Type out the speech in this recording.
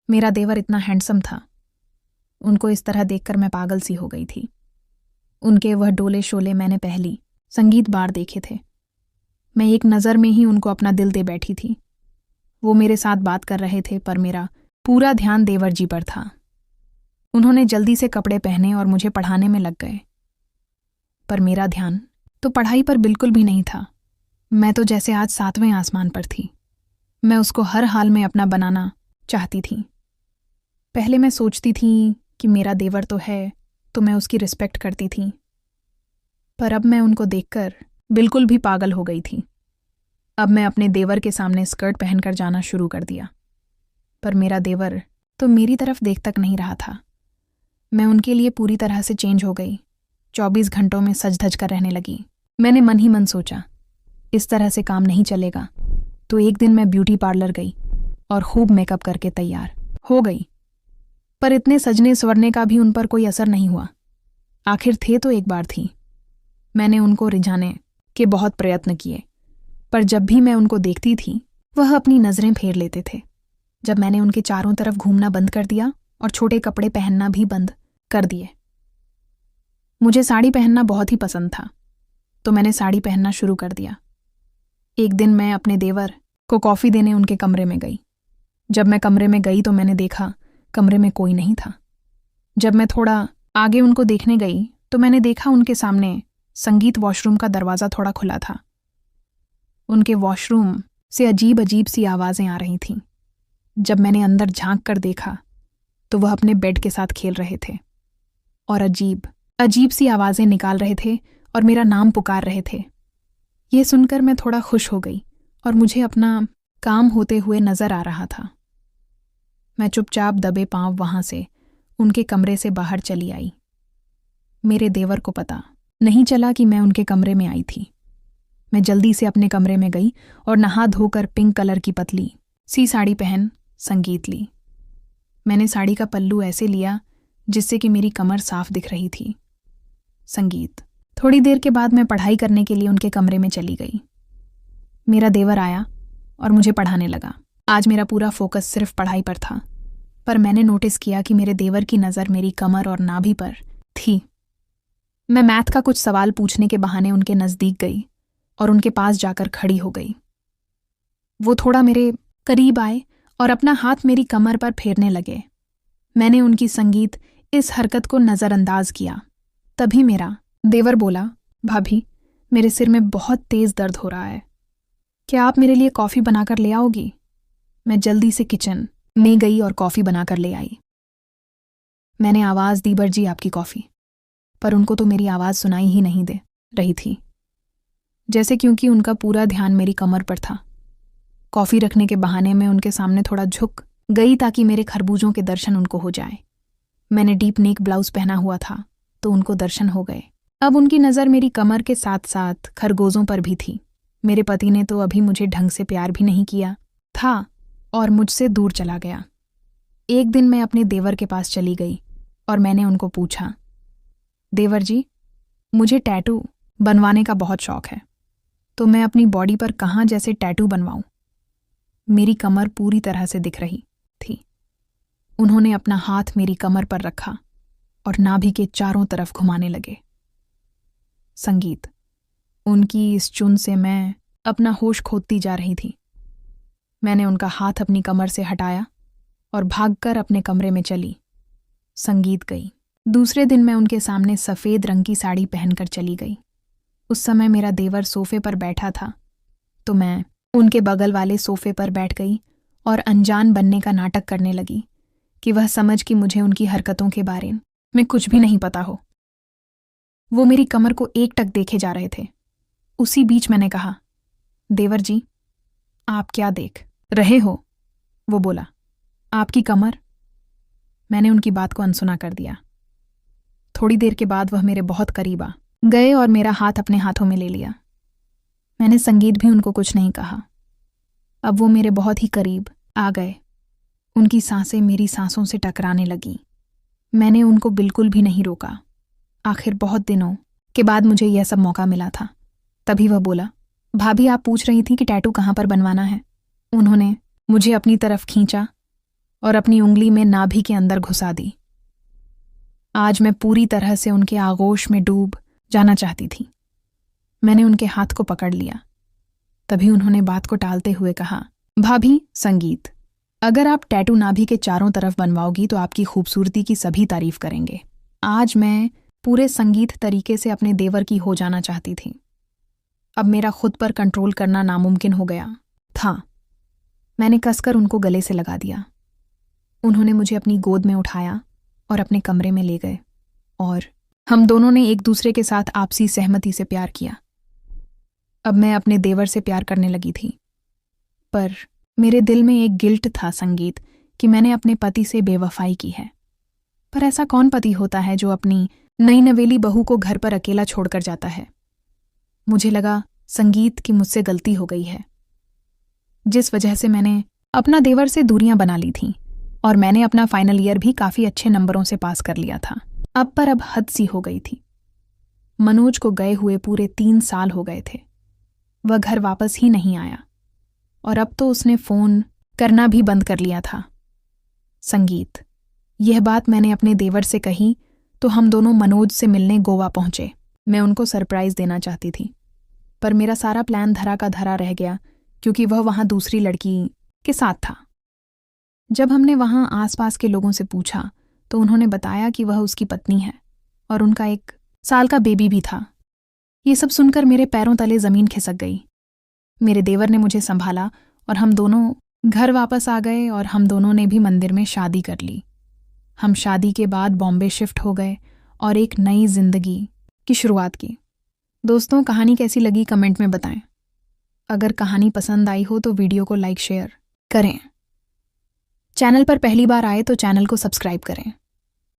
मेरा देवर इतना हैंडसम था। उनको इस तरह देखकर मैं पागल सी हो गई थी। उनके वह डोले शोले मैंने पहली संगीत बार देखे थे। मैं एक नज़र में ही उनको अपना दिल दे बैठी थी। वो मेरे साथ बात कर रहे थे पर मेरा पूरा ध्यान देवर जी पर था। उन्होंने जल्दी से कपड़े पहने और मुझे पढ़ाने में लग गए, पर मेरा ध्यान तो पढ़ाई पर बिल्कुल भी नहीं था। मैं तो जैसे आज 7वें आसमान पर थी। मैं उसको हर हाल में अपना बनाना चाहती थी। पहले मैं सोचती थी कि मेरा देवर तो है, तो मैं उसकी रिस्पेक्ट करती थी, पर अब मैं उनको देखकर बिल्कुल भी पागल हो गई थी। अब मैं अपने देवर के सामने स्कर्ट पहनकर जाना शुरू कर दिया, पर मेरा देवर तो मेरी तरफ देख तक नहीं रहा था। मैं उनके लिए पूरी तरह से चेंज हो गई। 24 घंटों में सज धज कर रहने लगी। मैंने मन ही मन सोचा, इस तरह से काम नहीं चलेगा। तो एक दिन मैं ब्यूटी पार्लर गई और खूब मेकअप करके तैयार हो गई, पर इतने सजने संवरने का भी उन पर कोई असर नहीं हुआ। आखिर थे तो एक बार थी। मैंने उनको रिझाने के बहुत प्रयत्न किए, पर जब भी मैं उनको देखती थी वह अपनी नज़रें फेर लेते थे। जब मैंने उनके चारों तरफ घूमना बंद कर दिया और छोटे कपड़े पहनना भी बंद कर दिए। मुझे साड़ी पहनना बहुत ही पसंद था, तो मैंने साड़ी पहनना शुरू कर दिया। एक दिन मैं अपने देवर को कॉफ़ी देने उनके कमरे में गई। जब मैं कमरे में गई तो मैंने देखा कमरे में कोई नहीं था। जब मैं थोड़ा आगे उनको देखने गई तो मैंने देखा उनके सामने संगीत वॉशरूम का दरवाज़ा थोड़ा खुला था। उनके वॉशरूम से अजीब अजीब सी आवाज़ें आ रही थीं। जब मैंने अंदर झांक कर देखा तो वह अपने बेड के साथ खेल रहे थे और अजीब अजीब सी आवाज़ें निकाल रहे थे और मेरा नाम पुकार रहे थे। यह सुनकर मैं थोड़ा खुश हो गई और मुझे अपना काम होते हुए नज़र आ रहा था। मैं चुपचाप दबे पांव वहां से उनके कमरे से बाहर चली आई। मेरे देवर को पता नहीं चला कि मैं उनके कमरे में आई थी। मैं जल्दी से अपने कमरे में गई और नहा धोकर पिंक कलर की पतली सी साड़ी पहन संगीत ली। मैंने साड़ी का पल्लू ऐसे लिया जिससे कि मेरी कमर साफ दिख रही थी। संगीत। थोड़ी देर के बाद मैं पढ़ाई करने के लिए उनके कमरे में चली गई। मेरा देवर आया और मुझे पढ़ाने लगा। आज मेरा पूरा फोकस सिर्फ पढ़ाई पर था, पर मैंने नोटिस किया कि मेरे देवर की नज़र मेरी कमर और नाभि पर थी। मैं मैथ का कुछ सवाल पूछने के बहाने उनके नज़दीक गई और उनके पास जाकर खड़ी हो गई। वो थोड़ा मेरे करीब आए और अपना हाथ मेरी कमर पर फेरने लगे। मैंने उनकी संगीत इस हरकत को नज़रअंदाज किया। तभी मेरा देवर बोला, भाभी, मेरे सिर में बहुत तेज़ दर्द हो रहा है, क्या आप मेरे लिए कॉफ़ी बनाकर ले आओगी? मैं जल्दी से किचन में गई और कॉफ़ी बनाकर ले आई। मैंने आवाज़ दी, बरजी आपकी कॉफ़ी, पर उनको तो मेरी आवाज़ सुनाई ही नहीं दे रही थी, जैसे क्योंकि उनका पूरा ध्यान मेरी कमर पर था। कॉफ़ी रखने के बहाने में उनके सामने थोड़ा झुक गई ताकि मेरे खरबूजों के दर्शन उनको हो जाए। मैंने डीप नेक ब्लाउज पहना हुआ था तो उनको दर्शन हो गए। अब उनकी नज़र मेरी कमर के साथ साथ खरगोजों पर भी थी। मेरे पति ने तो अभी मुझे ढंग से प्यार भी नहीं किया था और मुझसे दूर चला गया। एक दिन मैं अपने देवर के पास चली गई और मैंने उनको पूछा, देवर जी, मुझे टैटू बनवाने का बहुत शौक है, तो मैं अपनी बॉडी पर कहाँ जैसे टैटू बनवाऊं? मेरी कमर पूरी तरह से दिख रही थी। उन्होंने अपना हाथ मेरी कमर पर रखा और नाभि के चारों तरफ घुमाने लगे। संगीत। उनकी इस चुन से मैं अपना होश खोती जा रही थी। मैंने उनका हाथ अपनी कमर से हटाया और भागकर अपने कमरे में चली। संगीत गई। दूसरे दिन मैं उनके सामने सफ़ेद रंग की साड़ी पहनकर चली गई। उस समय मेरा देवर सोफे पर बैठा था, तो मैं उनके बगल वाले सोफे पर बैठ गई और अनजान बनने का नाटक करने लगी कि वह समझ कि मुझे उनकी हरकतों के बारे में कुछ भी नहीं पता हो। वो मेरी कमर को एकटक देखे जा रहे थे। उसी बीच मैंने कहा, देवर जी, आप क्या देख रहे हो? वो बोला, आपकी कमर। मैंने उनकी बात को अनसुना कर दिया। थोड़ी देर के बाद वह मेरे बहुत करीब आ गए और मेरा हाथ अपने हाथों में ले लिया। मैंने संगीत भी उनको कुछ नहीं कहा। अब वो मेरे बहुत ही करीब आ गए। उनकी सांसें मेरी सांसों से टकराने लगी। मैंने उनको बिल्कुल भी नहीं रोका। आखिर बहुत दिनों के बाद मुझे यह सब मौका मिला था। तभी वह बोला, भाभी, आप पूछ रही थी कि टैटू कहाँ पर बनवाना है? उन्होंने मुझे अपनी तरफ खींचा और अपनी उंगली में नाभि के अंदर घुसा दी। आज मैं पूरी तरह से उनके आगोश में डूब जाना चाहती थी। मैंने उनके हाथ को पकड़ लिया। तभी उन्होंने बात को टालते हुए कहा, भाभी, संगीत, अगर आप टैटू नाभि के चारों तरफ बनवाओगी तो आपकी खूबसूरती की सभी तारीफ करेंगे। आज मैं पूरे संगीत तरीके से अपने देवर की हो जाना चाहती थी। अब मेरा खुद पर कंट्रोल करना नामुमकिन हो गया था। मैंने कसकर उनको गले से लगा दिया। उन्होंने मुझे अपनी गोद में उठाया और अपने कमरे में ले गए और हम दोनों ने एक दूसरे के साथ आपसी सहमति से प्यार किया। अब मैं अपने देवर से प्यार करने लगी थी, पर मेरे दिल में एक गिल्ट था संगीत कि मैंने अपने पति से बेवफाई की है। पर ऐसा कौन पति होता है जो अपनी नई नवेली बहू को घर पर अकेला छोड़कर जाता है। मुझे लगा संगीत की मुझसे गलती हो गई है, जिस वजह से मैंने अपना देवर से दूरियां बना ली थीं और मैंने अपना फाइनल ईयर भी काफ़ी अच्छे नंबरों से पास कर लिया था। अब हद सी हो गई थी। मनोज को गए हुए पूरे 3 साल हो गए थे। वह घर वापस ही नहीं आया और अब तो उसने फ़ोन करना भी बंद कर लिया था। संगीत, यह बात मैंने अपने देवर से कही तो हम दोनों मनोज से मिलने गोवा पहुंचे। मैं उनको सरप्राइज़ देना चाहती थी, पर मेरा सारा प्लान धरा का धरा रह गया क्योंकि वह वहाँ दूसरी लड़की के साथ था। जब हमने वहाँ आसपास के लोगों से पूछा तो उन्होंने बताया कि वह उसकी पत्नी है और उनका 1 साल का बेबी भी था। ये सब सुनकर मेरे पैरों तले ज़मीन खिसक गई। मेरे देवर ने मुझे संभाला और हम दोनों घर वापस आ गए और हम दोनों ने भी मंदिर में शादी कर ली। हम शादी के बाद बॉम्बे शिफ्ट हो गए और एक नई जिंदगी की शुरुआत की। दोस्तों, कहानी कैसी लगी कमेंट में बताएं। अगर कहानी पसंद आई हो तो वीडियो को लाइक शेयर करें। चैनल पर पहली बार आए तो चैनल को सब्सक्राइब करें।